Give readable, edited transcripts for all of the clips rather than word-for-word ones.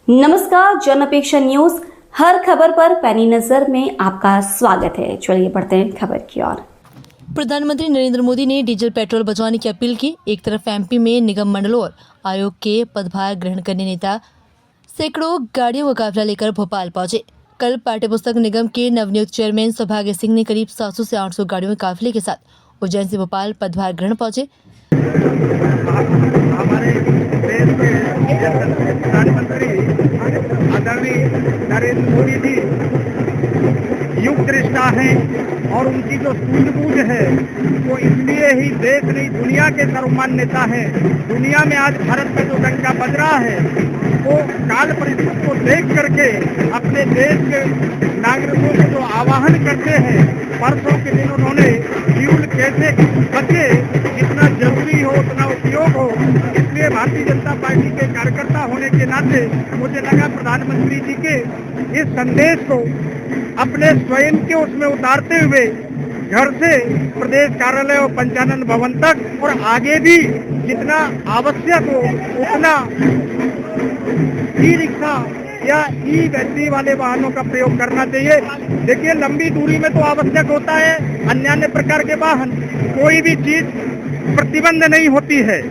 नमस्कार, जन अपेक्षा न्यूज हर खबर पर पैनी नजर में आपका स्वागत है। चलिए बढ़ते हैं खबर की ओर। प्रधानमंत्री नरेंद्र मोदी ने डीजल पेट्रोल बचाने की अपील की। एक तरफ एमपी में निगम मंडलों और आयोग के पदभार ग्रहण करने नेता सैकड़ों गाड़ियों का काफिला लेकर भोपाल पहुंचे। कल पाठ्यपुस्तक निगम के नवनियुक्त चेयरमैन सौभाग्य सिंह ने करीब 700 से 800 गाड़ियों के काफिले के साथ उज्जैन से भोपाल पदभार ग्रहण पहुंचे। हमारे देश के प्रधानमंत्री आदरणीय नरेंद्र मोदी जी युग दृष्टा हैं और उनकी जो सूझबूझ है वो इसलिए ही देश नहीं दुनिया के सर्वमान्य नेता है। दुनिया में आज भारत का जो डंका बज रहा है वो काल परिस्थिति को देख करके अपने देश के नागरिकों को जो आह्वान करते हैं, परसों के दिन उन्होंने फ्यूल कैसे बचे, जितना जरूरी हो उतना उपयोग हो। इसलिए भारतीय जनता पार्टी के कार्यकर्ता होने के नाते मुझे लगा प्रधानमंत्री जी के इस संदेश को अपने स्वयं के उसमें उतारते हुए घर से प्रदेश कार्यालय और पंचानन भवन तक और आगे भी जितना आवश्यक हो उतना ई रिक्शा या ई बैटरी वाले वाहनों का प्रयोग करना चाहिए। देखिए, लंबी दूरी में तो आवश्यक होता है, अन्य प्रकार के वाहन, कोई भी चीज प्रतिबंध नहीं होती है।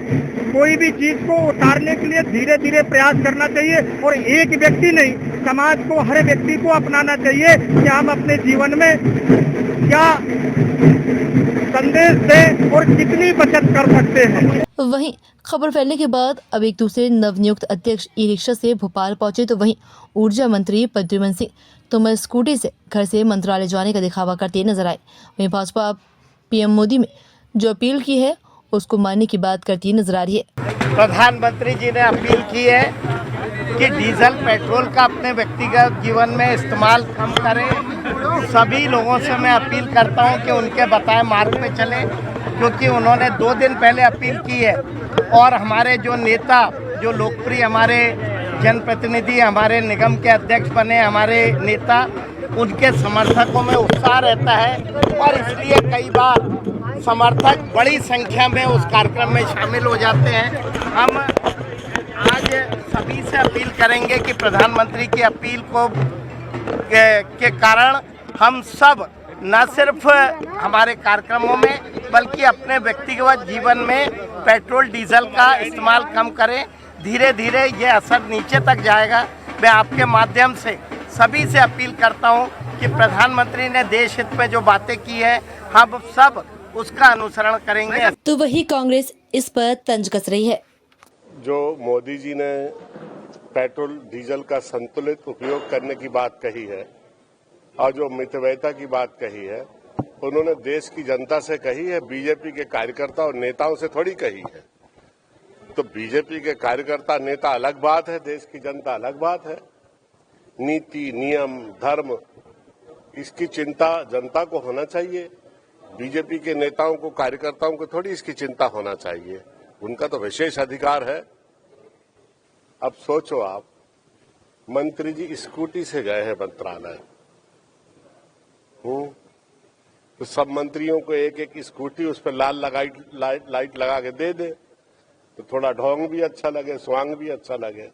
कोई भी चीज को उतारने के लिए धीरे धीरे प्रयास करना चाहिए और एक व्यक्ति नहीं, समाज को, हर व्यक्ति को अपनाना चाहिए कि हम अपने जीवन में क्या संदेश दें और कितनी बचत कर सकते हैं। वहीं खबर फैलने के बाद अब एक दूसरे नवनियुक्त अध्यक्ष ई रिक्शा से भोपाल पहुंचे तो वहीं ऊर्जा मंत्री प्रद्युम्न सिंह तोमर स्कूटी से घर से मंत्रालय जाने का दिखावा करते नजर आए। वहीं भाजपा पीएम मोदी में जो अपील की है उसको मानने की बात करती नजर आ रही है। प्रधानमंत्री जी ने अपील की है कि डीजल पेट्रोल का अपने व्यक्तिगत जीवन में इस्तेमाल कम करें। सभी लोगों से मैं अपील करता हूं कि उनके बताए मार्ग पे चलें, क्योंकि उन्होंने 2 दिन पहले अपील की है और हमारे जो नेता, जो लोकप्रिय हमारे जनप्रतिनिधि, हमारे निगम के अध्यक्ष बने हमारे नेता, उनके समर्थकों में उत्साह रहता है और इसलिए कई बार समर्थक बड़ी संख्या में उस कार्यक्रम में शामिल हो जाते हैं। हम आज सभी से अपील करेंगे कि प्रधानमंत्री की अपील को के कारण हम सब न सिर्फ हमारे कार्यक्रमों में बल्कि अपने व्यक्तिगत जीवन में पेट्रोल डीजल का इस्तेमाल कम करें। धीरे धीरे ये असर नीचे तक जाएगा। मैं आपके माध्यम से सभी से अपील करता हूं कि प्रधानमंत्री ने देश हित में जो बातें की है हम सब उसका अनुसरण करेंगे। तो वही कांग्रेस इस पर तंज कस रही है। जो मोदी जी ने पेट्रोल डीजल का संतुलित उपयोग करने की बात कही है और जो मितव्ययिता की बात कही है, उन्होंने देश की जनता से कही है, बीजेपी के कार्यकर्ता और नेताओं से थोड़ी कही है। तो बीजेपी के कार्यकर्ता नेता अलग बात है, देश की जनता अलग बात है। नीति, नियम, धर्म, इसकी चिंता जनता को होना चाहिए। बीजेपी के नेताओं को, कार्यकर्ताओं को थोड़ी इसकी चिंता होना चाहिए। उनका तो विशेष अधिकार है। अब सोचो आप, मंत्री जी स्कूटी से गए हैं मंत्रालय, तो सब मंत्रियों को एक एक स्कूटी, उस पर लाल लाइट लगा के दे दे तो थोड़ा ढोंग भी अच्छा लगे, स्वांग भी अच्छा लगे।